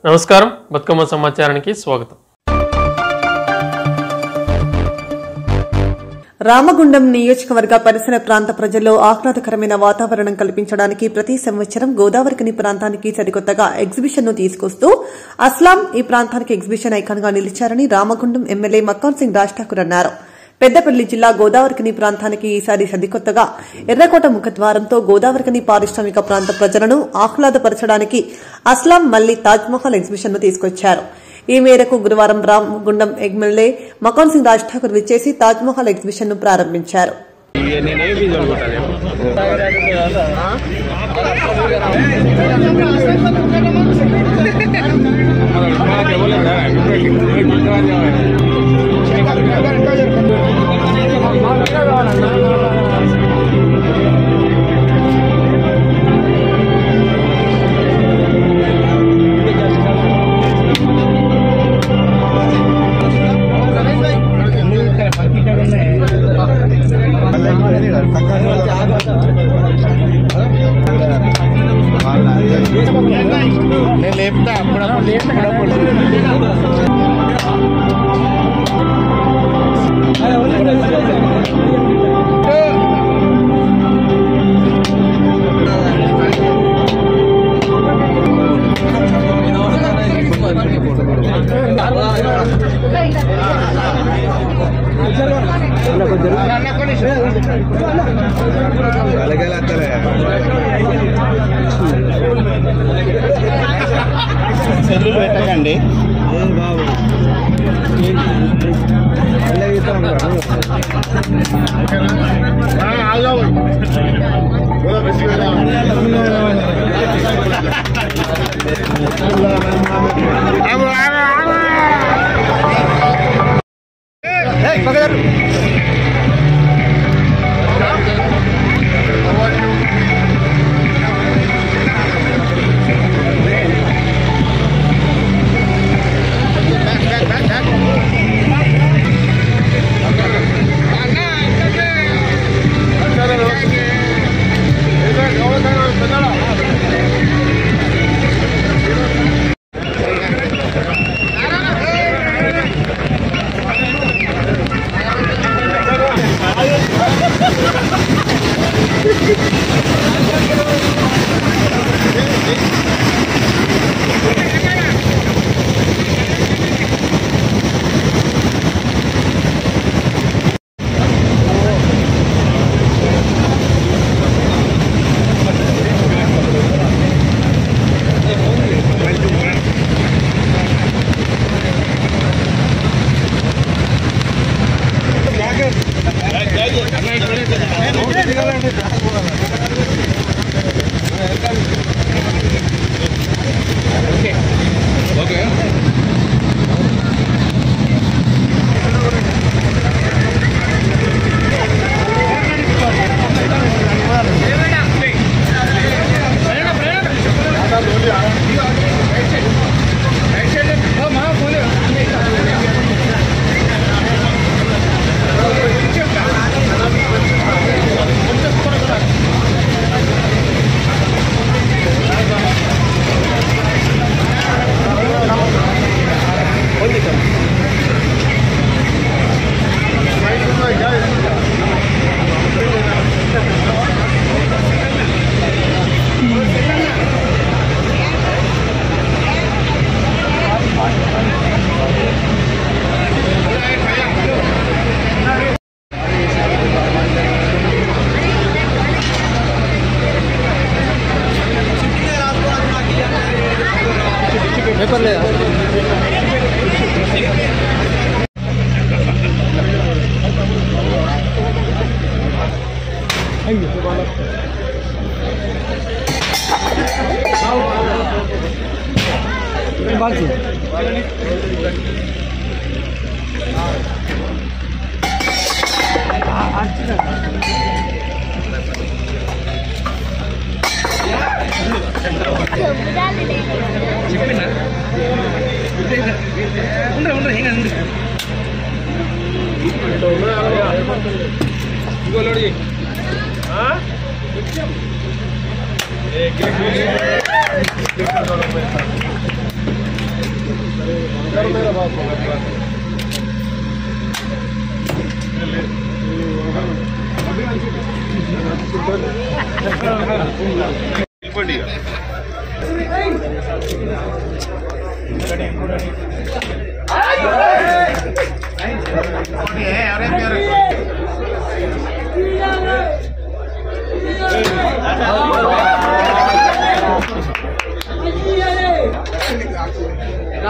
నమస్కారం, బతుకమ్మ సమాచారానికి స్వాగతం. రామగుండం నియోజకవర్గ పరిసర ప్రాంత ప్రజల్లో ఆహ్లాదకరమైన వాతావరణం కల్పించడానికి ప్రతి సంవత్సరం గోదావరికని ప్రాంతానికి సరికొత్తగా ఎగ్జిబిషన్ ను తీసుకొస్తూ అస్లాం ఈ ప్రాంతానికి ఎగ్జిబిషన్ ఐకాన్ గా నిలిచారని రామగుండం ఎమ్మెల్యే మక్కాన్ సింగ్ రాజ్ ఠాకూర్ అన్నారు. పెద్దపల్లి జిల్లా గోదావరికని ప్రాంతానికి ఈసారి సరికొత్తగా ఎర్రకోట ముఖద్వారంతో గోదావరికని పారిశ్రామిక ప్రాంత ప్రజలను ఆహ్లాదపరచడానికి అస్లాం మళ్లీ తాజ్మహల్ ఎగ్జిబిషన్ ను తీసుకొచ్చారు. ఈ మేరకు గురువారం రామగుండం ఎమ్మెల్యే మక్కాన్ సింగ్ రాజ్ ఠాకూర్ విచ్చేసి తాజ్మహల్ ఎగ్జిబిషన్ ను ప్రారంభించారు. సెల్లులు పెట్టకండి బాబు.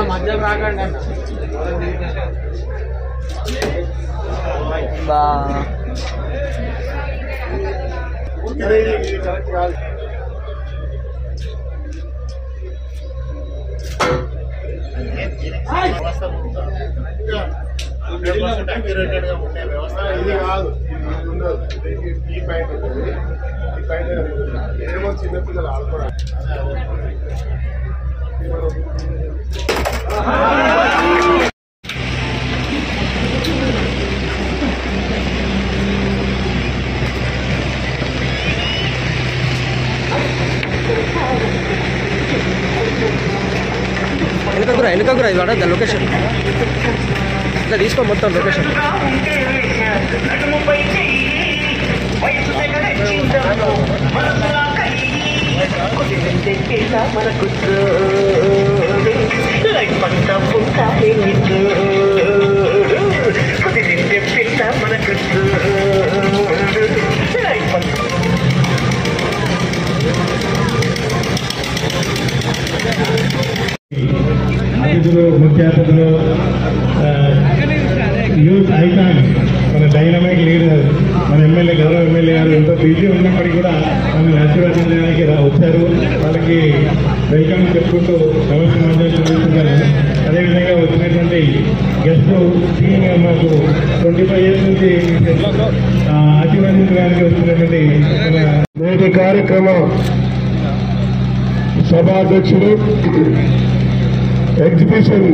మధ్యలో రాకండి అన్న వ్యవస్థ ఇది కాదు ఈ పైన ఈ పైన ఏమో చిన్నపిల్లలు ఆడుకోవడం వెనుకకురా ఇది వాడ లొకేషన్ ఇట్లా తీసుకో మొత్తం లొకేషన్ అతిథులు ముఖ్య అతిథులు యూత్ ఐకాన్ మన డైనమిక్ లీడర్ మన ఎమ్మెల్యే గౌరవ ఎమ్మెల్యే గారు ఎంతో బిజీ ఉన్నప్పటికీ కూడా మనల్ని ఆశీర్వదించడానికి వచ్చారు. వాళ్ళకి వెల్కమ్ చెప్పుకుంటూ నమస్తే మంజూరు. అదేవిధంగా వచ్చినటువంటి గెస్ట్ టీమ్ మాకు 25 years నుంచి ఆశీర్వదించడానికి వచ్చినటువంటి నేటి కార్యక్రమం సభాధ్యక్షుడు ఎగ్జిబిషన్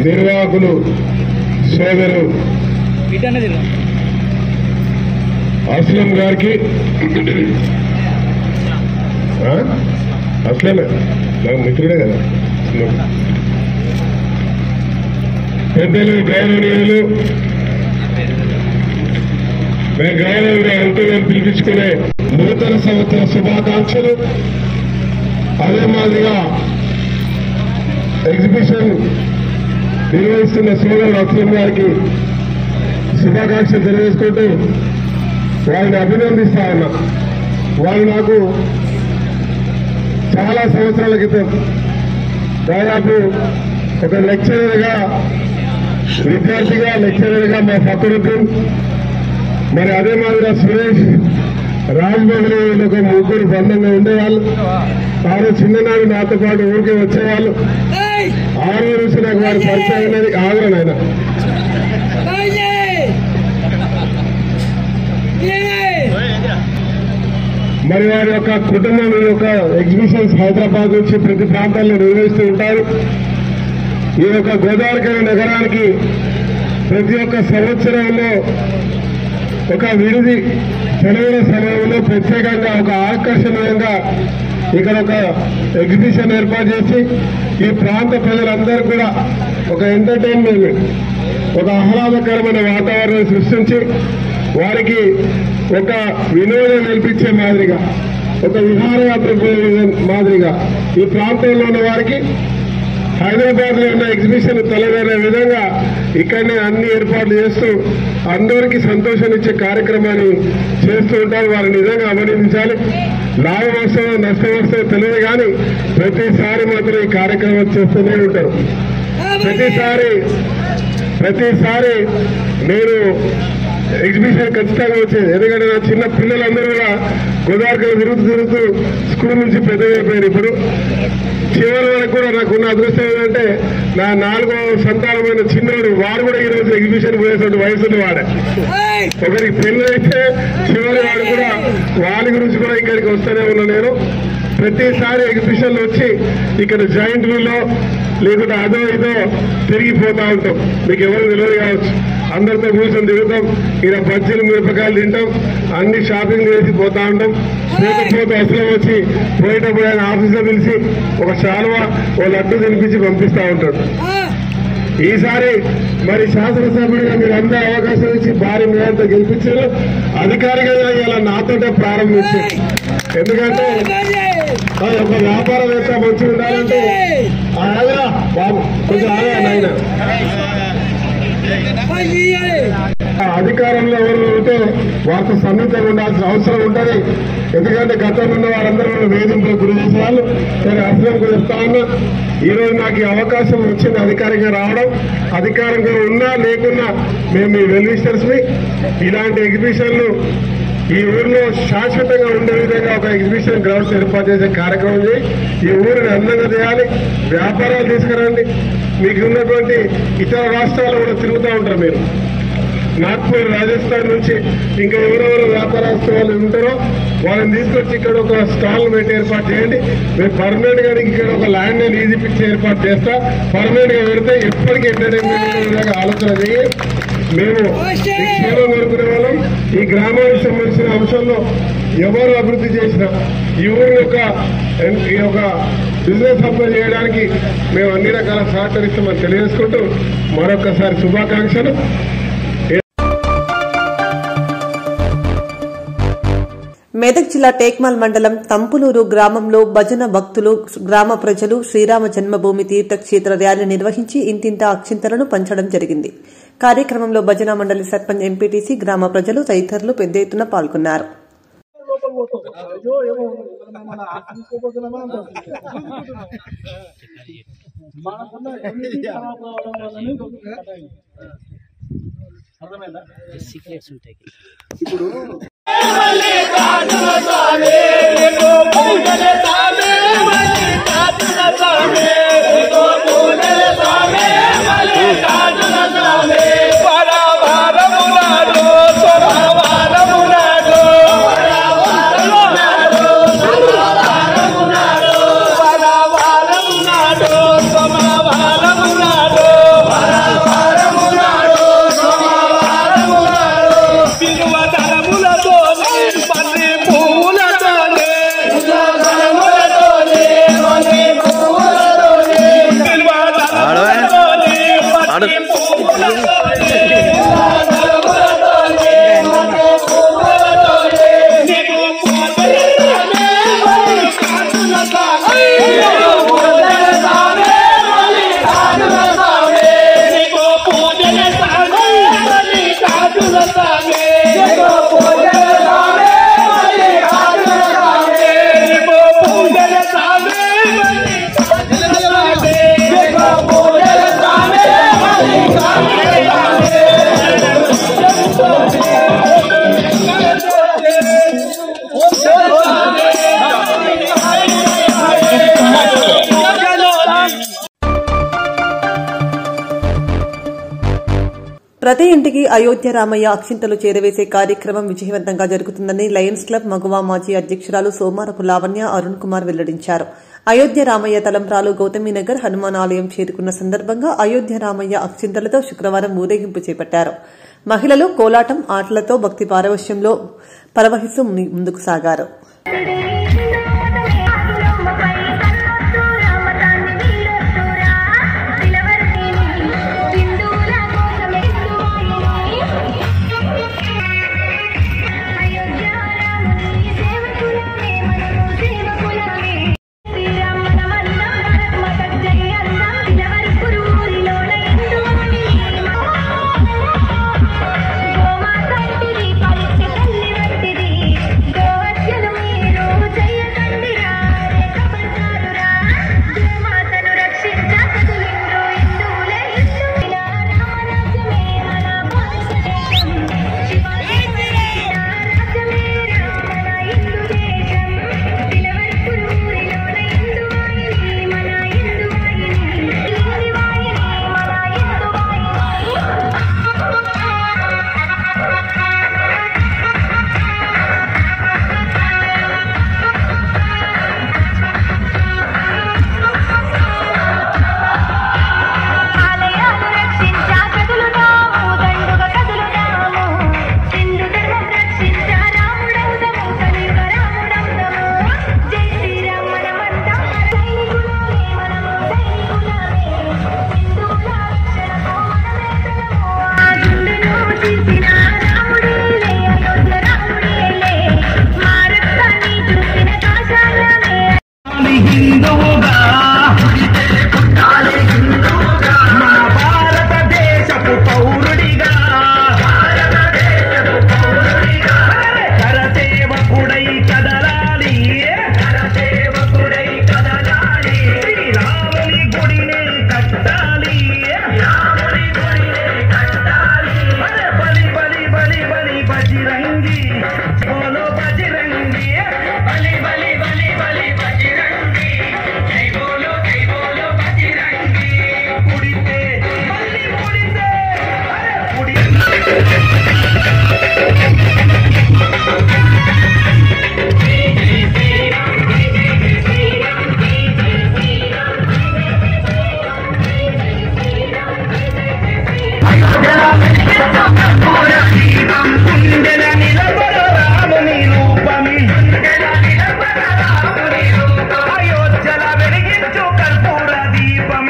నిర్వాహకులు సోదరు అస్లం గారికి అస్లమే నాకు మిత్రుడే కదా పెద్దలు గౌరవనీయులు మేము గౌరవంగా అంటూ మేము పిలిపించుకునే నూతన సంవత్సర శుభాకాంక్షలు. అదే మాదిరిగా ఎగ్జిబిషన్ నిర్వహిస్తున్న సోదరుడు అస్లం గారికి శుభాకాంక్షలు తెలియజేసుకుంటూ వారిని అభినందిస్తా ఉన్నా. వారు నాకు చాలా సంవత్సరాల క్రితం దాదాపు ఒక లెక్చరర్గా విద్యార్థిగా లెక్చరర్గా మా పక్కనకు మరి అదే మాదిరిగా సురేష్ రాజ్మోహన్ ఒక ముగ్గురు బంధంగా ఉండేవాళ్ళు. ఆ రోజు చిన్ననాడు నాతో పాటు ఊరికే వచ్చేవాళ్ళు. ఆ రోజు నుంచి నాకు వారి పరిచయం ఉన్నది. ఆగ్రహం ఆయన మరి వారి యొక్క కుటుంబం యొక్క ఎగ్జిబిషన్స్ హైదరాబాద్ నుంచి ప్రతి ప్రాంతాల్లో నిర్వహిస్తూ ఉంటారు. ఈ యొక్క గోదావరి నగరానికి ప్రతి ఒక్క సంవత్సరంలో ఒక విడిది సెలవుల సమయంలో ప్రత్యేకంగా ఒక ఆకర్షణీయంగా ఇక్కడ ఒక ఎగ్జిబిషన్ ఏర్పాటు చేసి ఈ ప్రాంత ప్రజలందరూ కూడా ఒక ఎంటర్టైన్మెంట్ ఒక ఆహ్లాదకరమైన వాతావరణం సృష్టించి వారికి ఒక వినోదం కల్పించే మాదిరిగా ఒక విహారయాత్ర మాదిరిగా ఈ ప్రాంతంలో ఉన్న వారికి హైదరాబాద్ లో ఉన్న ఎగ్జిబిషన్ తలవేరే విధంగా ఇక్కడనే అన్ని ఏర్పాట్లు చేస్తూ అందరికీ సంతోషాన్నిచ్చే కార్యక్రమాన్ని చేస్తూ ఉంటారు. వారిని నిజంగా అభినందించాలి. లాభం వస్తుందో నష్టం వస్తుందో తెలియదు కానీ ప్రతిసారి మాత్రం ఈ కార్యక్రమం చేస్తూనే ఉంటారు. ప్రతిసారి నేను ఎగ్జిబిషన్ ఖచ్చితంగా వచ్చేది. ఎందుకంటే నా చిన్న పిల్లలందరూ కూడా గోదావరిలో తిరుగుతూ స్కూల్ నుంచి పెద్దగైపోయారు. ఇప్పుడు చివరి వరకు కూడా నాకున్న అదృష్టం ఏంటంటే నా 4వ సంతానమైన చిన్నోడు వాడు కూడా ఈరోజు ఎగ్జిబిషన్ పోయేటువంటి వయసున్న వాడే. ఒకరికి పెళ్లి అయితే చివరి వాడు కూడా వాడి గురించి కూడా ఇక్కడికి వస్తూనే ఉన్నా. నేను ప్రతిసారి ఎగ్జిబిషన్లు వచ్చి ఇక్కడ జాయింట్ వీలో లేకుంటే అదో ఇదో తిరిగిపోతా ఉంటాం. మీకు ఎవరు తెలియదు కావచ్చు. అందరితో కూర్చొని తిరుగుతాం, ఇక్కడ బజ్జీలు మిరపకాయలు తింటాం, అన్ని షాపింగ్ చేసి పోతా ఉంటాం. లేకపోతే అసలు వచ్చి పోయేటప్పుడు ఆయన ఆఫీసర్ పిలిచి ఒక శాలువా ఓ లడ్డు తినిపించి పంపిస్తా ఉంటాడు. ఈసారి మరి శాసనసభ్యుడిగా మీరు అందరూ అవకాశం ఇచ్చి భారీ మేరతో గెలిపించారు. అధికారికంగా ఇలా నాతోటే ప్రారంభించారు. ఎందుకంటే ఒక వ్యాపారవేత్త మంచిగా ఉండాలంటే ఆగా బాబు కొంచెం ఆగా నాయన అధికారంలో ఎవరు ఉంటే వారితో సన్నిహితంగా ఉండాల్సిన అవసరం ఉంటుంది. ఎందుకంటే గతంలో ఉన్న వారందరూ వేధింపులకు గురి చేసే వాళ్ళు. నేను అసలు చెప్తా ఉన్నా, ఈరోజు నాకు ఈ అవకాశం వచ్చింది అధికారికంగా రావడం. అధికారంగా ఉన్నా లేకున్నా మేము మీ వెల్ విషర్స్ ని ఇలాంటి ఎగ్జిబిషన్లు ఈ ఊరిలో శాశ్వతంగా ఉండే విధంగా ఒక ఎగ్జిబిషన్ గ్రౌండ్స్ ఏర్పాటు చేసే కార్యక్రమం చేయి. ఈ ఊరిని అందంగా చేయాలి, వ్యాపారాలు తీసుకురండి. మీకు ఉన్నటువంటి ఇతర రాష్ట్రాలు కూడా తిరుగుతూ ఉంటారు మీరు. నాగ్పూర్ రాజస్థాన్ నుంచి ఇంకా ఎవరెవరు వ్యాపారస్తు వాళ్ళు ఉంటారో వాళ్ళని తీసుకొచ్చి ఇక్కడ ఒక స్టాల్ పెట్టి ఏర్పాటు చేయండి. మేము పర్మనెంట్ గా ఇక్కడ ఒక ల్యాండ్ నేను ఈజీ పిక్స్ ఏర్పాటు చేస్తా. పర్మనెంట్ గా పెడితే ఎప్పటికీ ఎంటర్టైన్మెంట్ ఆలోచన చేయి. మేము క్షేమం కోరుకునే వాళ్ళం. ఈ గ్రామానికి సంబంధించిన అంశంలో ఎవరు అభివృద్ధి చేసినా ఈ ఊరిని ఒక బిజినెస్ అప్లై చేయడానికి మేము అన్ని రకాల సహకరిస్తామని తెలియజేసుకుంటూ మరొకసారి శుభాకాంక్షలు. మెదక్ జిల్లా టేక్మాల్ మండలం తంపులూరు గ్రామంలో భజన భక్తులు, గ్రామ ప్రజలు శ్రీరామ జన్మభూమి తీర్థక్షేత్ర ర్యాలీ నిర్వహించి ఇంతింత అక్షింతలను పంచడం జరిగింది. కార్యక్రమంలో భజన మండలి సర్పంచ్, ఎంపీటీసీ, గ్రామ ప్రజలు తదితరులు పెద్ద ఎత్తున పాల్గొన్నారు. ప్రతి ఇంటికి అయోధ్య రామయ్య అక్షింతలు చేరవేసే కార్యక్రమం విజయవంతంగా జరుగుతుందని లయన్స్ క్లబ్ మగువా మాజీ అధ్యక్షురాలు సోమారపు లావణ్య అరుణ్ కుమార్ వెల్లడించారు. అయోధ్య రామయ్య తలంబ్రాలు గౌతమీనగర్ హనుమాన్ ఆలయం చేరుకున్న సందర్భంగా అయోధ్య రామయ్య అక్షింతలతో శుక్రవారం ఊరేగింపు చేపట్టారు. మహిళలు కోలాటం, ఆటలతో భక్తి పారవశ్యంలో పరవహిస్తూ ముందుకు సాగారు. జయ మన భారతదేశపు పౌరుడిగా కరసేవకుడై కదలాలి శ్రీరాముని గుడిని కట్టాలి బలి బలి బలి బలి బజరంగి బోలో బజరంగి బలి బలి బలి బలి బజరంగి జై బోలో బజరంగి పుడితే మళ్ళీ పుడితే గుండెల నిలబడ రాముని రూపం అయోధ్యల వెలిగించు కర్పూర దీపం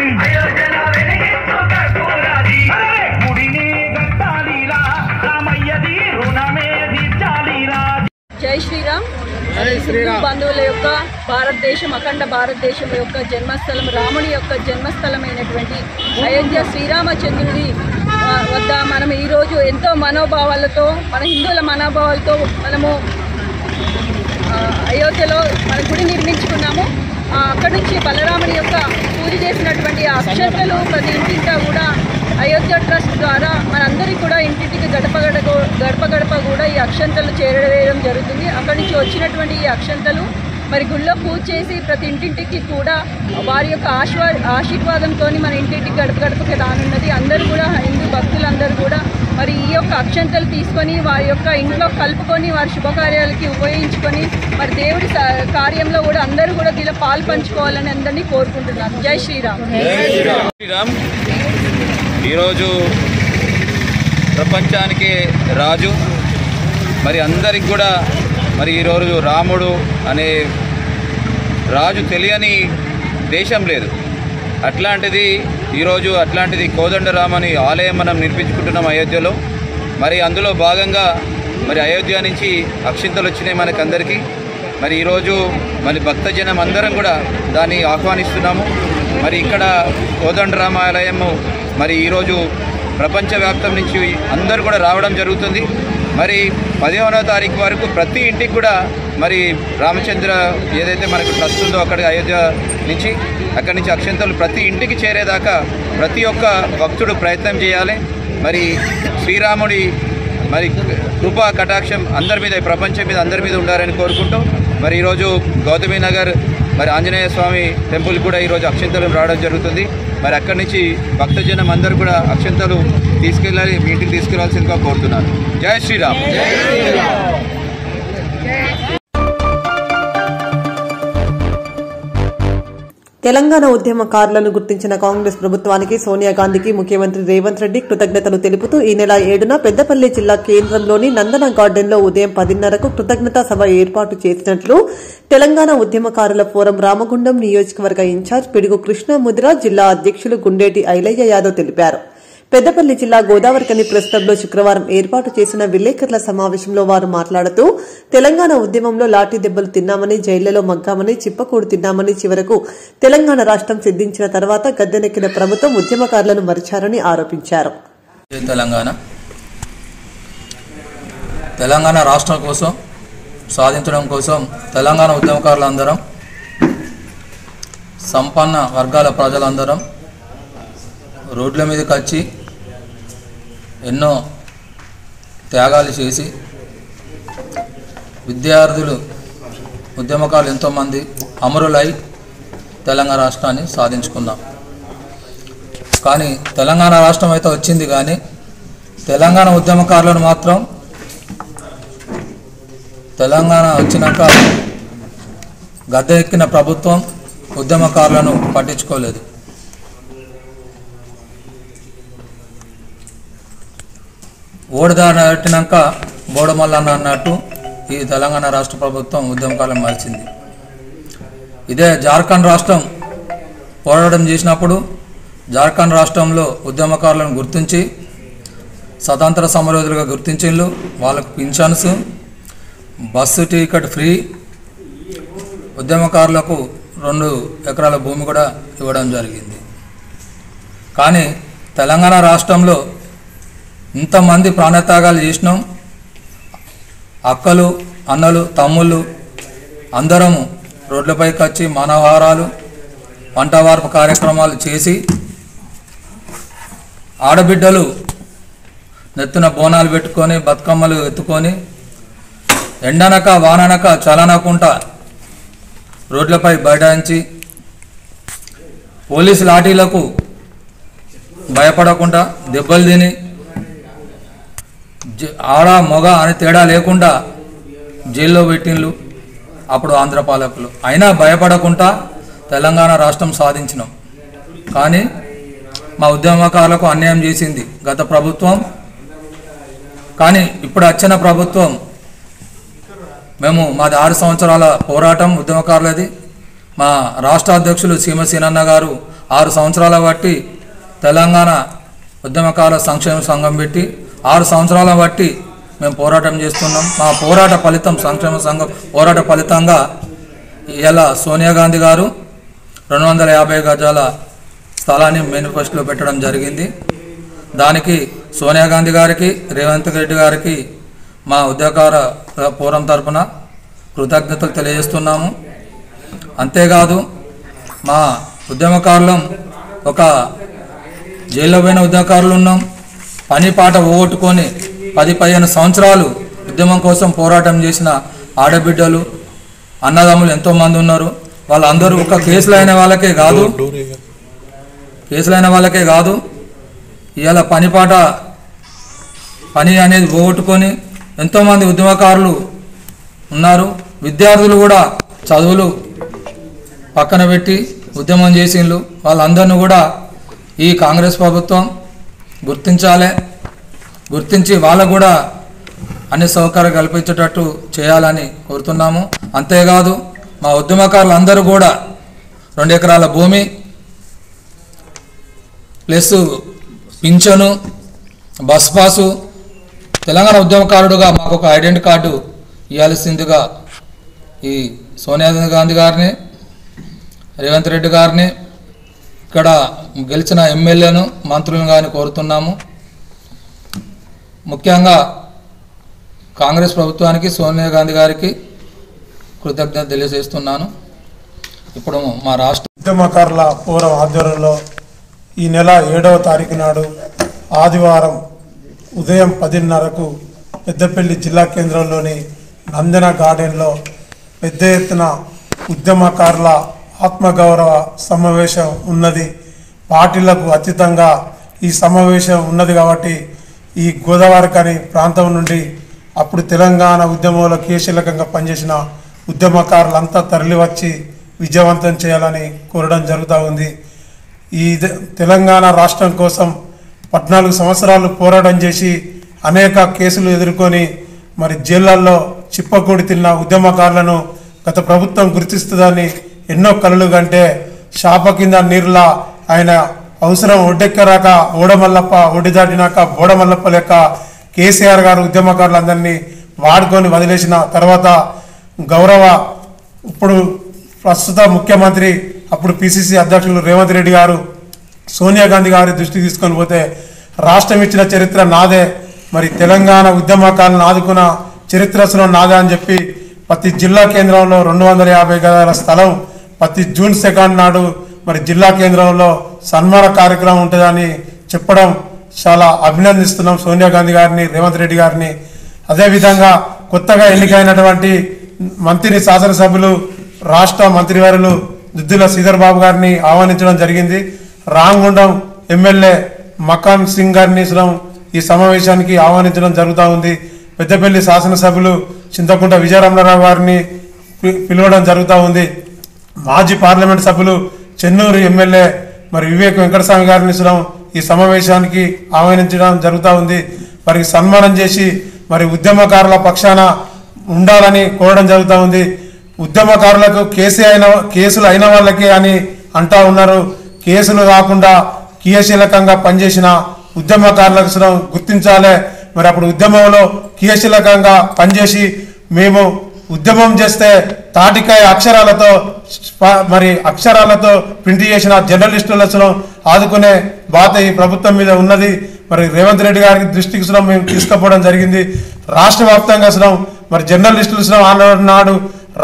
గుడిని కట్టాలిరా రామయ్యది రుణమే తీర్చాలిరా. జై శ్రీరామ్. హిందూ బంధువుల యొక్క భారతదేశం, అఖండ భారతదేశం యొక్క జన్మస్థలం, రాముని యొక్క జన్మస్థలమైనటువంటి అయోధ్య శ్రీరామచంద్రుడి వద్ద మనం ఈరోజు ఎంతో మనోభావాలతో, మన హిందువుల మనోభావాలతో మనము అయోధ్యలో మన గుడి నిర్మించుకున్నాము. అక్కడి నుంచి బలరాముని యొక్క పూజ చేసినటువంటి అక్షంతలు ప్రతి ఇంటింటా కూడా అయోధ్య ట్రస్ట్ ద్వారా మనందరికీ కూడా ఇంటింటికి గడప గడప కూడా ఈ అక్షంతలు చేరవేయడం జరుగుతుంది. అక్కడి నుంచి వచ్చినటువంటి ఈ అక్షంతలు మరి గుళ్ళో పూజ చేసి ప్రతి ఇంటింటికి కూడా వారి యొక్క ఆశీర్వాదంతో మన ఇంటింటికి గడపకి రానున్నది. అందరూ కూడా హిందూ భక్తులందరూ కూడా మరి ఈ యొక్క అక్షంతలు తీసుకొని వారి యొక్క ఇంట్లో కలుపుకొని వారి శుభకార్యాలకి ఉపయోగించుకొని మరి దేవుడి కార్యంలో కూడా అందరూ కూడా దీనిలో పాలు పంచుకోవాలని అందరినీ కోరుకుంటున్నాను. జై శ్రీరామ్. శ్రీరామ్. ఈరోజు ప్రపంచానికి రాజు, మరి అందరికి కూడా మరి ఈరోజు రాముడు అనే రాజు తెలియని దేశం లేదు. అట్లాంటిది కోదండరామని ఆలయం మనం నిర్మించుకుంటున్నాం అయోధ్యలో. మరి అందులో భాగంగా మరి అయోధ్య నుంచి అక్షింతలు వచ్చినాయి మనకందరికీ. మరి ఈరోజు మరి భక్తజనం అందరం కూడా దాన్ని ఆహ్వానిస్తున్నాము. మరి ఇక్కడ కోదండరామాలయము మరి ఈరోజు ప్రపంచవ్యాప్తం నుంచి అందరూ కూడా రావడం జరుగుతుంది. మరి 15వ తారీఖు వరకు ప్రతి ఇంటికి కూడా మరి రామచంద్ర ఏదైతే మనకు ట్రస్ట్ ఉందో అక్కడికి అయోధ్య నుంచి అక్కడి నుంచి అక్షంతలు ప్రతి ఇంటికి చేరేదాకా ప్రతి ఒక్క భక్తుడు ప్రయత్నం చేయాలి. మరి శ్రీరాముడి మరి కృపా కటాక్షం అందరి మీద, ప్రపంచం మీద అందరి మీద ఉండాలని కోరుకుంటూ మరి ఈరోజు గౌతమి నగర్ మరి ఆంజనేయ స్వామి టెంపుల్ కూడా ఈరోజు అక్షంతలు రావడం జరుగుతుంది. మరి అక్కడి నుంచి భక్తజనం అందరూ కూడా అక్షంతలు తీసుకెళ్ళాలి, మీ ఇంటికి తీసుకెళ్లాల్సిందిగా కోరుతున్నాను. జై శ్రీరామ్. తెలంగాణ ఉద్యమకారులను గుర్తించిన కాంగ్రెస్ ప్రభుత్వానికి, సోనియా గాంధీకి ముఖ్యమంత్రి రేవంత్ రెడ్డి కృతజ్ఞతలు తెలుపుతూ ఈ నెల 7న పెద్దపల్లి జిల్లా కేంద్రంలోని నందన గార్డెన్లో ఉదయం 10:30కు కృతజ్ఞతా సభ ఏర్పాటు చేసినట్లు తెలంగాణ ఉద్యమకారుల ఫోరం రామగుండం నియోజకవర్గ ఇన్ఛార్జ్ పిడుగు కృష్ణ ముదిరా, జిల్లా అధ్యక్షులు గుండేటి ఐలయ్య యాదవ్ తెలిపారు. పెద్దపల్లి జిల్లా గోదావరికని ప్రెస్ క్లబ్లో శుక్రవారం ఏర్పాటు చేసిన విలేకరుల సమావేశంలో వారు మాట్లాడుతూ తెలంగాణ ఉద్యమంలో లాఠీ దెబ్బలు తిన్నామని, జైళ్లలో మగ్గామని, చిప్పకూడు తిన్నామని, చివరకు తెలంగాణ రాష్ట్రం సిద్ధించిన తర్వాత గద్దెనెక్కిన ప్రభుత్వం ఉద్యమకారులను మరిచారని ఆరోపించారు. తెలంగాణ రాష్ట్రం కోసం సాధించడం కోసం తెలంగాణ ఉద్యమకారులందరం, సంపన్న వర్గాల ప్రజలందరం రోడ్ల మీదకి వచ్చి ఎన్నో త్యాగాలు చేసి విద్యార్థులు, ఉద్యమకారులు ఎంతోమంది అమరులై తెలంగాణ రాష్ట్రాన్ని సాధించుకున్నాం. కానీ తెలంగాణ రాష్ట్రం అయితే వచ్చింది, కానీ తెలంగాణ ఉద్యమకారులను మాత్రం తెలంగాణ వచ్చినాక గద్దె ఎక్కిన ప్రభుత్వం ఉద్యమకారులను పట్టించుకోలేదు. ఓడిదారిన పెట్టినాక బోడమల్లన్న అన్నట్టు ఈ తెలంగాణ రాష్ట్ర ప్రభుత్వం ఉద్యమకాలం మార్చింది. ఇదే జార్ఖండ్ రాష్ట్రం పోరాటం చేసినప్పుడు జార్ఖండ్ రాష్ట్రంలో ఉద్యమకారులను గుర్తించి స్వతంత్ర సమరయోధులుగా గుర్తించిండ్రు. వాళ్ళకు పింఛన్స్, బస్సు టికెట్ ఫ్రీ, ఉద్యమకారులకు 2 ఎకరాల భూమి కూడా ఇవ్వడం జరిగింది. కానీ తెలంగాణ రాష్ట్రంలో ఇంతమంది ప్రాణత్యాగాలు చేసినాం. అక్కలు, అన్నలు, తమ్ముళ్ళు అందరము రోడ్లపైకి వచ్చి మానవహారాలు, పంట వార్పు కార్యక్రమాలు చేసి ఆడబిడ్డలు నెత్తున బోనాలు పెట్టుకొని బతుకమ్మలు ఎత్తుకొని ఎండనక వాననక చలనకుండా రోడ్లపై బైఠాయించి పోలీసు లాఠీలకు భయపడకుండా దెబ్బలు తిని ఆడ మగ అని తేడా లేకుండా జైల్లో పెట్టిండ్లు అప్పుడు ఆంధ్ర పాలకులు. అయినా భయపడకుండా తెలంగాణ రాష్ట్రం సాధించినాం. కానీ మా ఉద్యమకారులకు అన్యాయం చేసింది గత ప్రభుత్వం. కానీ ఇప్పుడు వచ్చిన ప్రభుత్వం మాది 6 సంవత్సరాల పోరాటం ఉద్యమకారులది. మా రాష్ట్ర అధ్యక్షులు సీమసీనన్న గారు 6 సంవత్సరాల బట్టి తెలంగాణ ఉద్యమకారుల సంక్షేమ సంఘం పెట్టి 6 సంవత్సరాల బట్టి మేము పోరాటం చేస్తున్నాం. మా పోరాట ఫలితం సంక్షేమ సంఘం పోరాట ఫలితంగా ఇలా సోనియా గాంధీ గారు 250 గజాల స్థలాన్ని మేనిఫెస్టోలో పెట్టడం జరిగింది. దానికి సోనియా గాంధీ గారికి, రేవంత్ రెడ్డి గారికి మా ఉద్యమకార పోరం తరపున కృతజ్ఞతలు తెలియజేస్తున్నాము. అంతేకాదు మా ఉద్యమకారులం ఒక జైల్లో పోయిన ఉద్యమకారులు ఉన్నాం. పని పాట పోగొట్టుకొని 10-15 సంవత్సరాలు ఉద్యమం కోసం పోరాటం చేసిన ఆడబిడ్డలు, అన్నదమ్ములు ఎంతోమంది ఉన్నారు. వాళ్ళందరూ ఒక కేసులు అయిన వాళ్ళకే కాదు ఇవాళ పని అనేది పోగొట్టుకొని ఎంతోమంది ఉద్యమకారులు ఉన్నారు. విద్యార్థులు కూడా చదువులు పక్కన పెట్టి ఉద్యమం చేసిండ్రు. వాళ్ళందరినీ కూడా ఈ కాంగ్రెస్ ప్రభుత్వం గుర్తించి వాళ్ళకు కూడా అన్ని సౌకర్యాలు కల్పించేటట్టు చేయాలని కోరుతున్నాము. అంతేకాదు మా ఉద్యమకారులు అందరూ కూడా 2 ఎకరాల భూమి ప్లస్ పింఛను, బస్ పాసు, తెలంగాణ ఉద్యమకారుడుగా మాకు ఒక ఐడెంటిటీ కార్డు ఇవ్వాల్సిందిగా ఈ సోనియా గాంధీ గారిని, రేవంత్ రెడ్డి గారిని, ఇక్కడ గెలిచిన ఎమ్మెల్యేను, మంత్రులను కానీ కోరుతున్నాము. ముఖ్యంగా కాంగ్రెస్ ప్రభుత్వానికి, సోనియా గాంధీ గారికి కృతజ్ఞత తెలియజేస్తున్నాను. ఇప్పుడు మా రాష్ట్ర ఉద్యమకారుల పోరం ఆధ్వర్యంలో ఈ నెల 7వ తారీఖు నాడు ఆదివారం ఉదయం 10:30కు పెద్దపల్లి జిల్లా కేంద్రంలోని నందన గార్డెన్లో పెద్ద ఎత్తున ఉద్యమకారుల ఆత్మగౌరవ సమావేశం ఉన్నది. పార్టీలకు అతీతంగా ఈ సమావేశం ఉన్నది కాబట్టి ఈ గోదావరికని ప్రాంతం నుండి అప్పుడు తెలంగాణ ఉద్యమంలో క్రియాశీలకంగా పనిచేసిన ఉద్యమకారులంతా తరలివచ్చి విజయవంతం చేయాలని కోరడం జరుగుతూ ఉంది. ఈ తెలంగాణ రాష్ట్రం కోసం 14 సంవత్సరాలు పోరాటం చేసి అనేక కేసులు ఎదుర్కొని మరి జైళ్లలో చిప్పకూడి తిన్న ఉద్యమకారులను గత ప్రభుత్వం గుర్తిస్తుందని ఎన్నో కలలు కంటే శాప కింద నీరులా ఆయన అవసరం ఒడ్డెక్కరాక ఓడమల్లప్ప, ఒడ్డి దాటినాక బోడమల్లప్ప లెక్క కేసీఆర్ గారు ఉద్యమకారులందరినీ వాడుకొని వదిలేసిన తర్వాత ఇప్పుడు ప్రస్తుత ముఖ్యమంత్రి అప్పుడు పిసిసి అధ్యక్షులు రేవంత్ రెడ్డి గారు సోనియా గాంధీ గారి దృష్టికి తీసుకొని పోతే రాష్ట్రం ఇచ్చిన చరిత్ర నాదే, మరి తెలంగాణ ఉద్యమకారులను ఆదుకున్న చరిత్రలో నాదే అని చెప్పి ప్రతి జిల్లా కేంద్రంలో 250 గజాల స్థలం ప్రతి జూన్ 2 నాడు మరి జిల్లా కేంద్రంలో సన్మాన కార్యక్రమం ఉంటుందని చెప్పడం చాలా అభినందిస్తున్నాం సోనియా గాంధీ గారిని, రేవంత్ రెడ్డి గారిని. అదేవిధంగా కొత్తగా ఎన్నికైనటువంటి మంత్రి శాసనసభ్యులు రాష్ట్ర మంత్రివర్యులు దుద్దిల శ్రీధర్ బాబు గారిని ఆహ్వానించడం జరిగింది. రాంగుండం ఎమ్మెల్యే మకాన్ సింగ్ గారిని ఈ సమావేశానికి ఆహ్వానించడం జరుగుతూ ఉంది. పెద్దపల్లి శాసనసభ్యులు చింతకుంట విజయరమణరావు గారిని పిలవడం జరుగుతూ ఉంది. మాజీ పార్లమెంట్ సభ్యులు చెన్నూరు ఎమ్మెల్యే మరి వివేక్ వెంకటస్వామి గారిని ఈ సమావేశానికి ఆహ్వానించడం జరుగుతూ ఉంది. వారికి సన్మానం చేసి మరి ఉద్యమకారుల పక్షాన ఉండాలని కోరడం జరుగుతూ ఉంది. ఉద్యమకారులకు కేసులు అయిన వాళ్ళకే అని అంటా ఉన్నారు. కేసులు కాకుండా క్రియాశీలకంగా పనిచేసిన ఉద్యమకారులకు గుర్తించాలి. మరి అప్పుడు ఉద్యమంలో క్రియాశీలకంగా పనిచేసి మేము ఉద్యమం చేస్తే తాటికాయ అక్షరాలతో ప్రింట్ చేసిన జర్నలిస్టులను ఆదుకునే బాధ ఈ ప్రభుత్వం మీద ఉన్నది. మరి రేవంత్ రెడ్డి గారికి దృష్టికి మేము తీసుకుపోవడం జరిగింది. రాష్ట్ర వ్యాప్తంగా మరి జర్నలిస్టులు ఆనాడు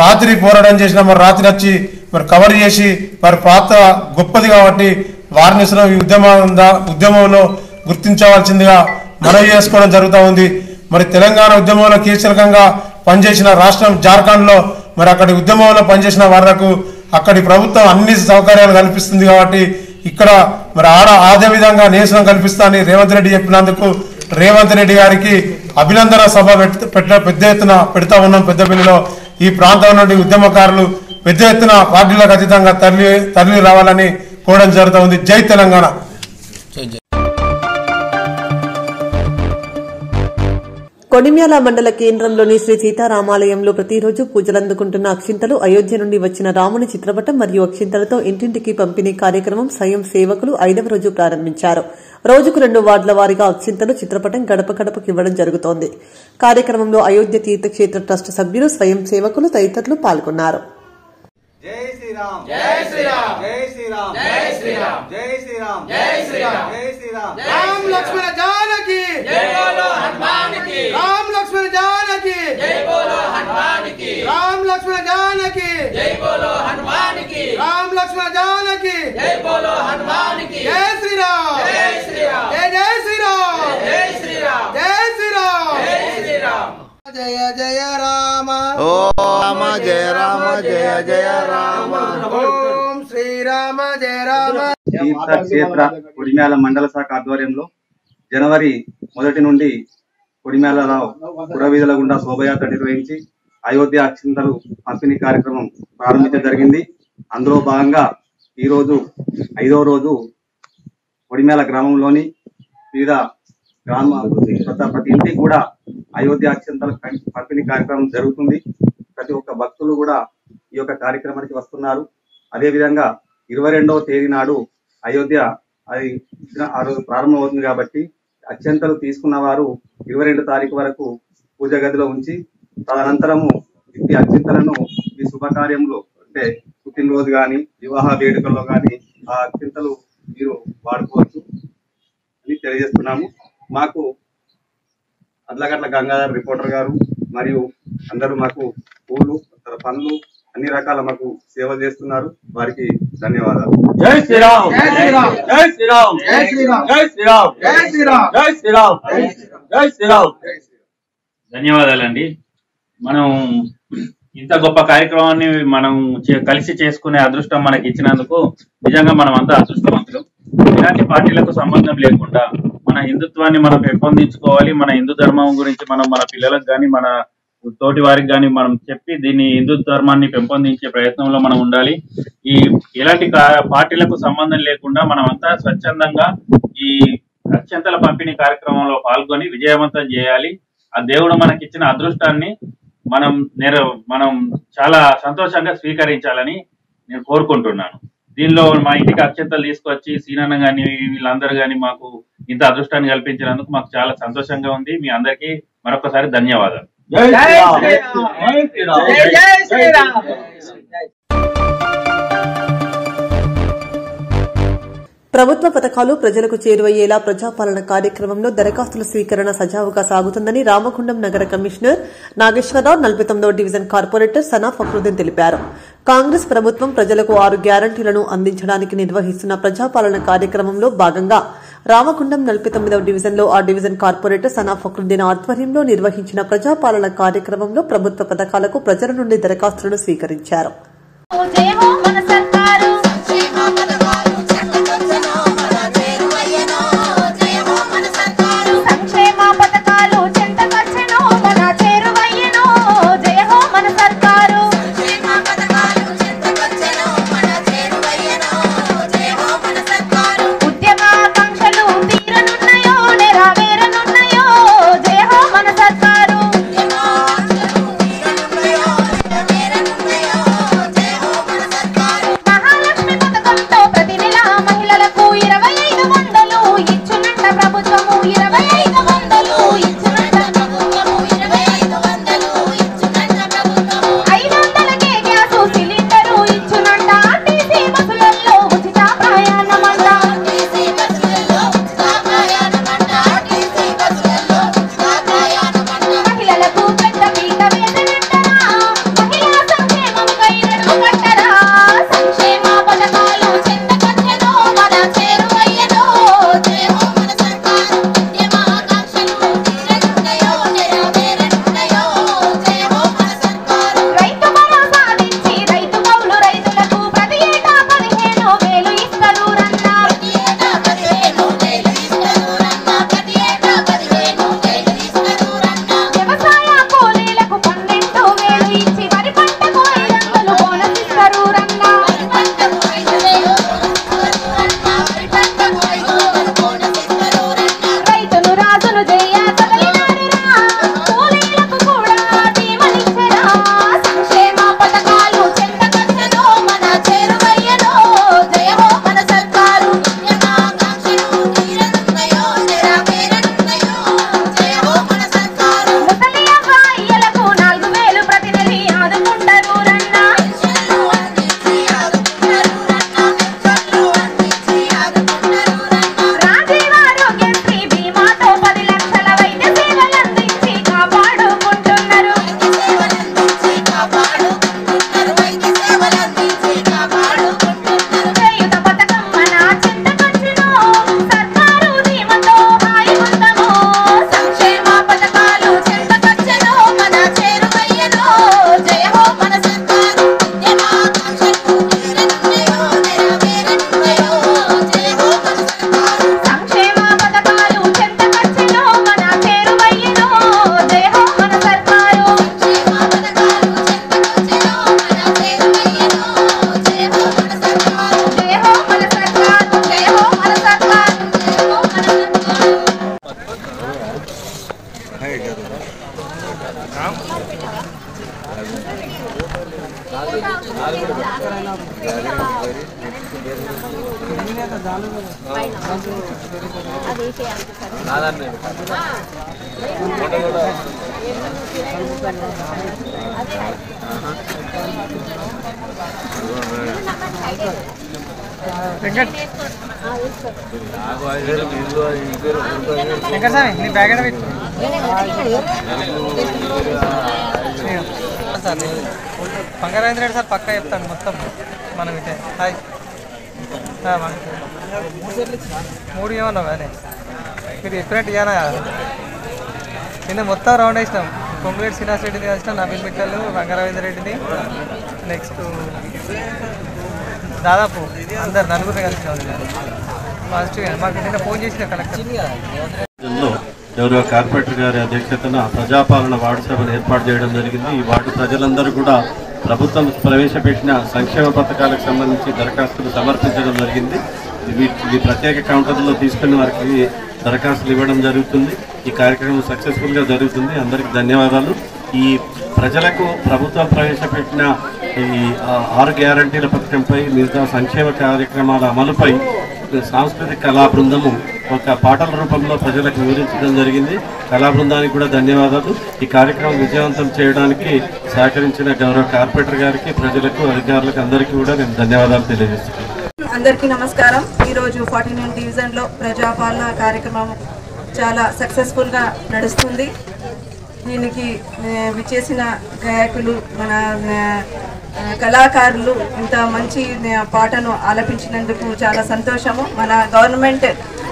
రాత్రి పోరాటం చేసిన మరి రాత్రి వచ్చి మరి కవర్ చేసి మరి పాత్ర గొప్పది కాబట్టి వారిని ఈ ఉద్యమంలో గుర్తించవలసిందిగా మనవి చేసుకోవడం జరుగుతూ ఉంది. మరి తెలంగాణ ఉద్యమంలో కీలకంగా పనిచేసిన రాష్ట్రం జార్ఖండ్లో మరి అక్కడి ఉద్యమంలో పనిచేసిన వాళ్లకు అక్కడి ప్రభుత్వం అన్ని సౌకర్యాలు కల్పిస్తుంది కాబట్టి ఇక్కడ మరి అదే విధంగా నేసనం కల్పిస్తానని రేవంత్ రెడ్డి చెప్పినందుకు రేవంత్ రెడ్డి గారికి అభినందన సభ పెద్ద ఎత్తున పెడతా ఉన్నాం. పెద్దపల్లిలో ఈ ప్రాంతం నుండి ఉద్యమకారులు పెద్ద ఎత్తున పార్టీలకు అతీతంగా తరలి రావాలని కోరడం జరుగుతూ ఉంది. జై తెలంగాణ. కొడిమ్యాల మండల కేంద్రంలోని శ్రీ సీతారామాలయంలో ప్రతిరోజు పూజలందుకుంటున్న అక్షింతలు, అయోధ్య నుండి వచ్చిన రాముని చిత్రపటం మరియు అక్షింతలతో ఇంటింటికి పంపిణీ కార్యక్రమం స్వయం సేవకులు 5వ రోజు ప్రారంభించారు. రోజుకు 2 వార్డుల వారీగా అక్షింతలు, చిత్రపటం గడప గడపకు ఇవ్వడం జరుగుతోంది. కార్యక్రమంలో అయోధ్య తీర్థక్షేత్ర ట్రస్ట్ సభ్యులు, స్వయం సేవకులు తదితరులు పాల్గొన్నారు. జై శ్రీరామ్ జై శ్రీరామ్ జై శ్రీరామ్ జై శ్రీరామ్ జై శ్రీరామ్ జై శ్రీరామ్ జై శ్రీరామ్ రామ్ లక్ష్మణ జానకి జై బోలో హనుమాన్ కి రామ్ లక్ష్మణ జానకి జై బోలో హనుమాన్ కి రామ్ లక్ష్మణ జానకి జై బోలో హనుమాన్ కి రామ్ లక్ష్మణ జానకి జై బోలో హనుమాన్ కి జై శ్రీరామ్ జై శ్రీరామ్ జై జై శ్రీరామ్ జై శ్రీరామ్ జై శ్రీరామ్ జై శ్రీరామ్ జయ జయ రామ ఓం జయ రామ జయ జయ రామ ఓం శ్రీరామ జయ రామ. తీర్థక్షేత్ర కొడిమ్యాల మండల శాఖ ఆధ్వర్యంలో జనవరి 1 నుండి కొడిమ్యాలలో పురవీధుల గుండా శోభయాత్ర నిర్వహించి అయోధ్య అక్షింతలు పంపిణీ కార్యక్రమం ప్రారంభించడం జరిగింది. అందులో భాగంగా ఈరోజు 5వ రోజు కొడిమ్యాల గ్రామంలోని వివిధ ప్రతి ఇంటికి కూడా అయోధ్య అక్షింతల పంపిణీ కార్యక్రమం జరుగుతుంది. ప్రతి ఒక్క భక్తులు కూడా ఈ యొక్క కార్యక్రమానికి వస్తున్నారు. అదేవిధంగా 22వ తేదీ నాడు అయోధ్య అది ఆ రోజు ప్రారంభమవుతుంది కాబట్టి అక్షింతలు తీసుకున్న వారు 22 తారీఖు వరకు పూజ గదిలో ఉంచి తదనంతరము ఈ అక్షింతలను ఈ శుభకార్యంలో అంటే పుట్టినరోజు కానీ వివాహ వేడుకల్లో కానీ ఆ అక్షింతలు మీరు వాడుకోవచ్చు అని తెలియజేస్తున్నాము. మాకు అడ్లగట్ల గంగాధర్ రిపోర్టర్ గారు మరియు అందరూ మాకు పూలు, పండ్లు అన్ని రకాల మాకు సేవ చేస్తున్నారు. వారికి ధన్యవాదాలు. జై శ్రీరామ్ జై శ్రీరామ్ జై శ్రీరామ్ జై శ్రీరామ్ జై శ్రీరామ్ జై శ్రీరామ్ జై శ్రీరామ్ జై శ్రీరామ్. ధన్యవాదాలండి. మనం ఇంత గొప్ప కార్యక్రమాన్ని మనం కలిసి చేసుకునే అదృష్టం మనకి ఇచ్చినందుకు నిజంగా మనం అంతా అదృష్టవంతులు. ఇలాంటి పార్టీలకు సంబంధం లేకుండా మన హిందుత్వాన్ని మనం పెంపొందించుకోవాలి. మన హిందూ ధర్మం గురించి మనం మన పిల్లలకు కానీ మన తోటి వారికి కానీ మనం చెప్పి దీన్ని హిందూ ధర్మాన్ని పెంపొందించే ప్రయత్నంలో మనం ఉండాలి. ఈ ఎలాంటి పార్టీలకు సంబంధం లేకుండా మనం అంతా స్వచ్ఛందంగా ఈ అక్షంతల పంపిణీ కార్యక్రమంలో పాల్గొని విజయవంతం చేయాలి. ఆ దేవుడు మనకిచ్చిన అదృష్టాన్ని మనం చాలా సంతోషంగా స్వీకరించాలని నేను కోరుకుంటున్నాను. దీనిలో మా ఇంటికి అక్షంతలు తీసుకొచ్చి సీనన్న గాని వీళ్ళందరూ గాని మాకు ఇంత అదృష్టాన్ని కల్పించినందుకు మాకు చాలా సంతోషంగా ఉంది. మీ అందరికీ మరొకసారి ధన్యవాదాలు. ప్రభుత్వ పథకాలు ప్రజలకు చేరువయ్యేలా ప్రజాపాలన కార్యక్రమంలో దరఖాస్తుల స్వీకరణ సజావుగా సాగుతుందని రామగుండం నగర కమిషనర్ నాగేశ్వరరావు 49వ డివిజన్ కార్పొరేటర్ సనా ఫక్రుద్దీన్ తెలిపారు. కాంగ్రెస్ ప్రభుత్వం ప్రజలకు 6 గ్యారంటీలను అందించడానికి నిర్వహిస్తున్న ప్రజాపాలన కార్యక్రమంలో భాగంగా రామగుండం 49వ డివిజన్లో ఆ డివిజన్ కార్పొరేటర్ సనా ఫక్రుద్దీన్ ఆధ్వర్యంలో నిర్వహించిన ప్రజాపాలన కార్యక్రమంలో ప్రభుత్వ పథకాలకు ప్రజల నుండి దరఖాస్తులను స్వీకరించారు. सरकार పంకరేంద్ర రెడ్డి సార్ పక్కా చెప్తాను మొత్తం మనం ఇదే హాయ్ మూడు ఏమన్నావు అదే మీరు చెప్పినట్టు ఇవ్వనా నిన్న మొత్తం రౌండ్ వేసినాం కొంగులేటి శ్రీనివాస్ రెడ్డిని కలిసినాం నవీన్ మిట్టలు బంగారవేంద్ర రెడ్డిని నెక్స్ట్ దాదాపు అందరు నలుగురిని కలిసినాం పాజిటివ్ మాకు నిన్న ఫోన్ చేసిన కలెక్టర్ గౌరవ కార్పొరేటర్ గారి అధ్యక్షతన ప్రజాపాలన వార్డు సభను ఏర్పాటు చేయడం జరిగింది. ఈ వార్డు ప్రజలందరూ కూడా ప్రభుత్వం ప్రవేశపెట్టిన సంక్షేమ పథకాలకు సంబంధించి దరఖాస్తులు సమర్పించడం జరిగింది. ఇవి ప్రత్యేక కౌంటర్లో తీసుకుని వారికి దరఖాస్తులు ఇవ్వడం జరుగుతుంది. ఈ కార్యక్రమం సక్సెస్ఫుల్గా జరుగుతుంది. అందరికీ ధన్యవాదాలు. ఈ ప్రజలకు ప్రభుత్వం ప్రవేశపెట్టిన ఈ 6 గ్యారంటీల పథకంపై మిగతా సంక్షేమ కార్యక్రమాల అమలుపై సాంస్కృతిక కళా బృందము ఒక పాటల రూపంలో ప్రజలకు వివరించడం జరిగింది. కళా బృందానికి కూడా ధన్యవాదాలు. ఈ కార్యక్రమం విజయవంతం చేయడానికి సహకరించిన గౌరవ కార్పొరేటర్ గారికి, ప్రజలకు, అధికారులకు అందరికీ కూడా నేను ధన్యవాదాలు తెలియజేస్తున్నాను. అందరికీ నమస్కారం. ఈరోజు 49 డివిజన్లో ప్రజాపాలన కార్యక్రమం చాలా సక్సెస్ఫుల్గా నడుస్తుంది. దీనికి విచ్చేసిన గాయకులు, మన కళాకారులు ఇంత మంచి పాటను ఆలపించినందుకు చాలా సంతోషము.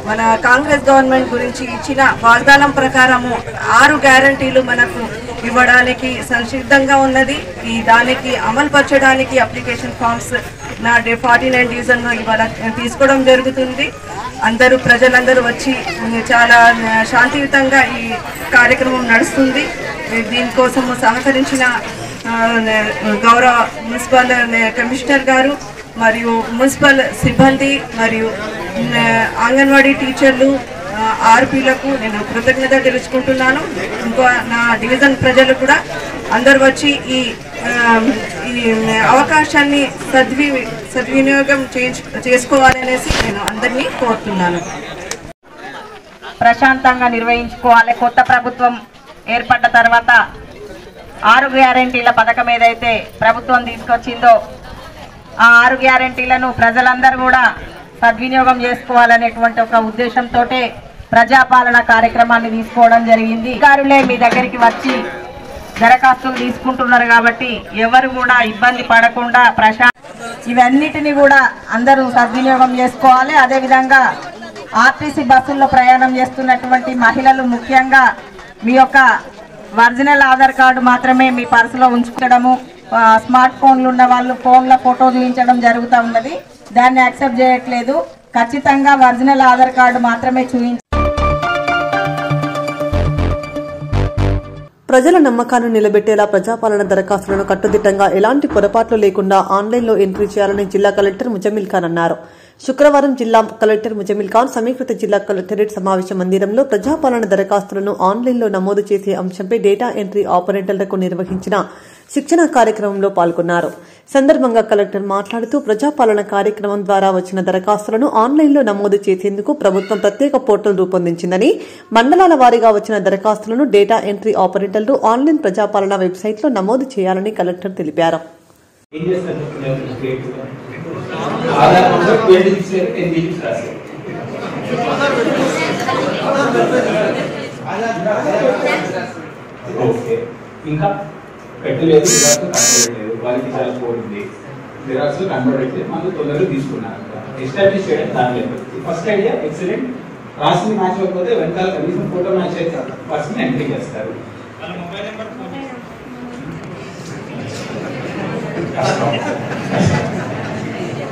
మన కాంగ్రెస్ గవర్నమెంట్ గురించి ఇచ్చిన వాగ్దానం ప్రకారము 6 గ్యారంటీలు మనకు ఇవ్వడానికి సంసిద్ధంగా ఉన్నది. దానికి అమలు పరచడానికి అప్లికేషన్ ఫామ్స్ నా 49 డివిజన్లో ఇవాళ తీసుకోవడం జరుగుతుంది. ప్రజలందరూ వచ్చి చాలా శాంతియుతంగా ఈ కార్యక్రమం నడుస్తుంది. దీనికోసం సహకరించిన గౌరవ మున్సిపల్ కమిషనర్ గారు మరియు మున్సిపల్ సిబ్బంది మరియు అంగన్వాడీ టీచర్లు, ఆర్పీలకు నేను కృతజ్ఞత తెలుసుకుంటున్నాను. ఇంకో నా డివిజన్ ప్రజలు కూడా అందరు వచ్చి ఈ అవకాశాన్ని సద్వినియోగం చేసుకోవాలనేసి నేను అందరినీ కోరుతున్నాను. ప్రశాంతంగా నిర్వహించుకోవాలి. కొత్త ప్రభుత్వం ఏర్పడ్డ తర్వాత 6 గ్యారెంటీల పథకం ఏదైతే ప్రభుత్వం తీసుకొచ్చిందో ఆ 6 గ్యారెంటీలను ప్రజలందరూ కూడా సద్వినియోగం చేసుకోవాలనేటువంటి ఒక ఉద్దేశంతో ప్రజాపాలన కార్యక్రమాన్ని తీసుకోవడం జరిగింది. అధికారులే మీ దగ్గరికి వచ్చి దరఖాస్తులు తీసుకుంటున్నారు కాబట్టి ఎవరు కూడా ఇబ్బంది పడకుండా ఇవన్నిటిని కూడా అందరూ సద్వినియోగం చేసుకోవాలి. అదేవిధంగా ఆర్టీసీ బస్సుల్లో ప్రయాణం చేస్తున్నటువంటి మహిళలు ముఖ్యంగా మీ యొక్క ఒరిజినల్ ఆధార్ కార్డు మాత్రమే మీ పర్సులో ఉంచుకోవడము, స్మార్ట్ ఫోన్లు ఉన్న వాళ్ళు ఫోన్లో ఫోటో చూపించడం జరుగుతూ ఉన్నది. దాన్ని యాక్సెప్ట్ చేయట్లేదు. ఖచ్చితంగా ఒరిజినల్ ఆధార్ కార్డు మాత్రమే చూపించాలి. ప్రజల నమ్మకాన్ని నిలబెట్టేలా ప్రజాపాలన దరఖాస్తులను కట్టుదిట్టంగా ఎలాంటి పొరపాట్లు లేకుండా ఆన్లైన్లో ఎంట్రీ చేయాలని జిల్లా కలెక్టర్ ముజమిల్ ఖాన్ అన్నారు. శుక్రవారం జిల్లా కలెక్టర్ ముజమిల్ ఖాన్ సమీకృత జిల్లా కలెక్టరేట్ సమావేశ మందిరంలో ప్రజాపాలన దరఖాస్తులను ఆన్లైన్లో నమోదు చేసే అంశంపై డేటా ఎంట్రీ ఆపరేటర్లకు నిర్వహించిన శిక్షణ కార్యక్రమంలో పాల్గొన్నారు. సందర్భంగా కలెక్టర్ మాట్లాడుతూ ప్రజాపాలన కార్యక్రమం ద్వారా వచ్చిన దరఖాస్తులను ఆన్లైన్లో నమోదు చేసేందుకు ప్రభుత్వం ప్రత్యేక పోర్టల్ రూపొందించిందని, మండలాల వారీగా వచ్చిన దరఖాస్తులను డేటా ఎంట్రీ ఆపరేటర్లు ఆన్లైన్ ప్రజాపాలన వెబ్సైట్లో నమోదు చేయాలని కలెక్టర్ తెలిపారు. ఇంకా పెట్టలేదు, వాళ్ళకి చాలా పోయింది, జిరాక్స్ కన్వర్ట్ అయితే మనకు తొందరగా తీసుకున్నారు. ఎస్టాబ్లిష్ చేయడం దాని లేదు. First idea excellent. రాసిన మ్యాచ్ అవ్వకపోతే వెనకాల కనీసం ఫోటో మ్యాచ్ అయితే ఫస్ట్ ఎంట్రీ చేస్తారు.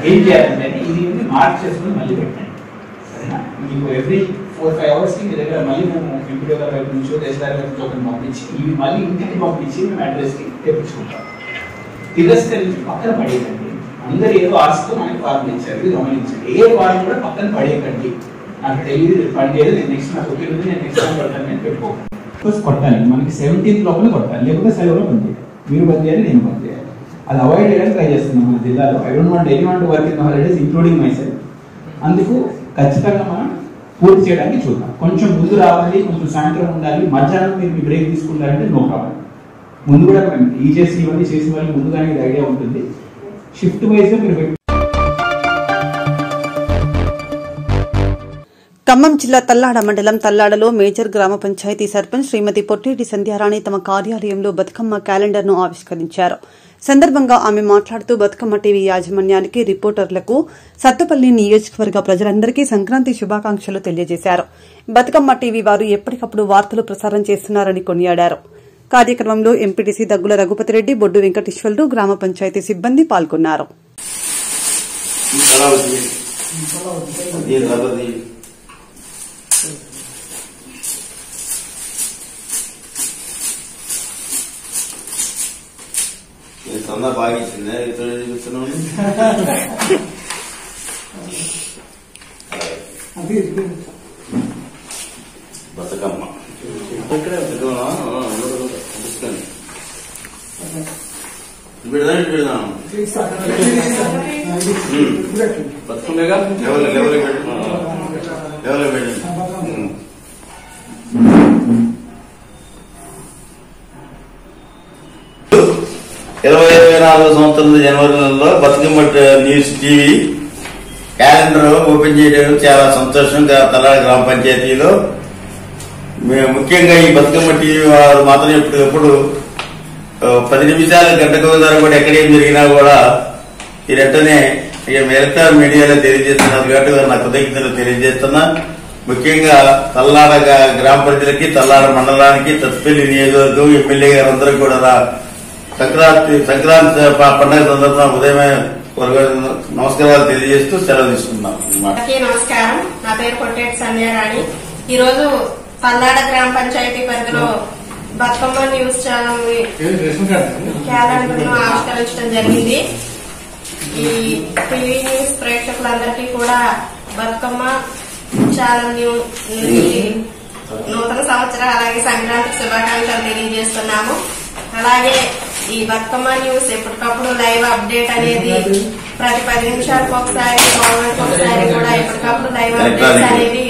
ఏం చేయాలంటే ఇది మార్క్ చేసుకుని మళ్ళీ పెట్టండి. సరేనా? మీకు ఎవ్రీ 4-5 అవర్స్ కి మీ దగ్గర మళ్ళీ మేము ఎంపీడీ గారి వైపు నుంచో దేశదారి వైపు నుంచో పంపించి ఇవి మళ్ళీ ఇంటికి పంపించి మేము అడ్రస్ కి తెప్పించుకుంటాం. తిరస్కరించి పక్కన పడేయకండి. అందరు ఏదో ఆశతో మనకి ఫార్మ్ ఇచ్చారు, ఇది గమనించండి. ఏ ఫార్మ్ కూడా పక్కన పడేయకండి. నాకు తెలియదు పడేది, నేను నెక్స్ట్ నాకు ఒకే రోజు నేను నెక్స్ట్ టైం పడతాను, నేను పెట్టుకోకండి. కొట్టాలి, మనకి 17th లోపల కొట్టాలి, లేకపోతే సెలవులో బంద్ చేయాలి. మీరు బంద్ చేయాలి, నేను బంద్ చేయాలి. అది అవాయిడ్ చేయడానికి ట్రై చేస్తున్నాం మన జిల్లాలో. I don't want any one to work in holidays including my self. అందుకు ఖచ్చితంగా మనం పూర్తి చేయడానికి చూద్దాం. కొంచెం ముందు రావాలి, కొంచెం సాయంత్రం ఉండాలి, మధ్యాహ్నం మీరు మీ బ్రేక్ తీసుకుంటారంటే నో ప్రాబ్లం. ముందు కూడా మేము ఈజేసి ఇవన్నీ చేసే వాళ్ళు ముందుగానే ఇది ఐడియా ఉంటుంది. షిఫ్ట్ వైజ్గా మీరు ఖమ్మం జిల్లా తల్లాడ మండలం తల్లాడలో మేజర్ గ్రామ పంచాయతీ సర్పంచ్ శ్రీమతి పొట్టేటి సంధ్యారాణి తమ కార్యాలయంలో బతుకమ్మ క్యాలెండర్ను ఆవిష్కరించారు. సందర్భంగా ఆమె మాట్లాడుతూ బతుకమ్మ టీవీ యాజమాన్యానికి, రిపోర్టర్లకు, సత్తుపల్లి నియోజకవర్గ ప్రజలందరికీ సంక్రాంతి శుభాకాంక్షలు తెలియజేశారు. బతుకమ్మ టీవీ వారు ఎప్పటికప్పుడు వార్తలు ప్రసారం చేస్తున్నారని కొనియాడారు. కార్యక్రమంలో ఎంపీటీసీ దగ్గుల రఘుపతిరెడ్డి, బొడ్డు వెంకటేశ్వర్లు, గ్రామ పంచాయతీ సిబ్బంది పాల్గొన్నారు. బాగా ఇచ్చిందా చూస్తున్నాను. బతుకమ్మ పెడదాం బతుకమ్మగా లెవెల్ పెట్టండి. 2024 సంవత్సరం జనవరి నెలలో Bathukamma news TV calendar open చేయడం చాలా సంతోషంగా తల్లాడ గ్రామ పంచాయతీలో. ముఖ్యంగా ఈ బతుకమ్మ టీవీ వారు మాత్రం ఎప్పటికప్పుడు 10 నిమిషాలు గంటకు కూడా ఎక్కడేం జరిగినా కూడా ఈ వెంటనే మిగతా మీడియాలో తెలియజేస్తున్నారు కాబట్టి నా కృతజ్ఞతలు తెలియజేస్తున్నా. ముఖ్యంగా తల్లాడ గ్రామ ప్రజలకి, తల్లాడ మండలానికి, తత్పల్లి నియోజకవర్గం ఎమ్మెల్యే గారు అందరూ కూడా సంక్రాంతి పండుగ సందర్భంగా ఉదయమే నమస్కారాలు తెలియజేస్తూ సెలవు తీసుకున్నాం. నమస్కారం, నా పేరు పొట్టేటి సంధ్యారాణి. ఈరోజు పల్లాడ గ్రామ పంచాయతీ పరిధిలో బతుకమ్మ న్యూస్ ఛానల్ క్యాలెండర్ ను ఆవిష్కరించడం జరిగింది. ఈ టీవీ న్యూస్ ప్రేక్షకులందరికీ కూడా బతుకమ్మ ఛానల్ నూతన సంవత్సరం అలాగే సంక్రాంతి శుభాకాంక్షలు తెలియజేస్తున్నాము. అలాగే ఈ బతుకమ్మ న్యూస్ ఎప్పటికప్పుడు లైవ్ అప్డేట్ అనేది ప్రతి 10 నిమిషాలకు ఒకసారి, గవర్నమెంట్ ఒకసారి కూడా ఎప్పటికప్పుడు లైవ్ అప్డేట్స్ అనేది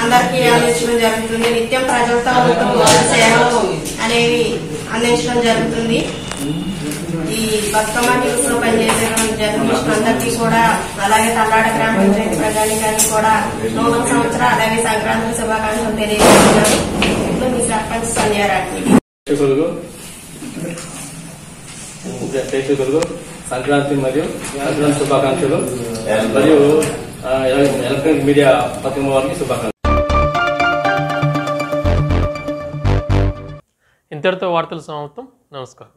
అందరికీ అందించడం జరుగుతుంది. నిత్యం ప్రజలతో సేవలు అనేవి అందించడం జరుగుతుంది. ఈ బతుకమ్మ న్యూస్ లో పనిచేసే జర్నలిస్ట్ అందరికీ కూడా, అలాగే తల్లాడ గ్రామ పంచాయతీ ప్రజానికానికి కూడా నూతన సంవత్సరం అలాగే సంక్రాంతి శుభాకాంక్షలు తెలియజేస్తున్నారు. ఇప్పుడు మీ సర్పంచ్ సంధ్యారాణి. ప్రేక్షకులకు సంక్రాంతి మరియు సంక్రాంతి శుభాకాంక్షలు మరియు ఎలక్ట్రానిక్ మీడియా బతుకమ్మ వారికి శుభాకాంక్షలు. ఇంతటితో వార్తలు సమాప్తం. నమస్కారం.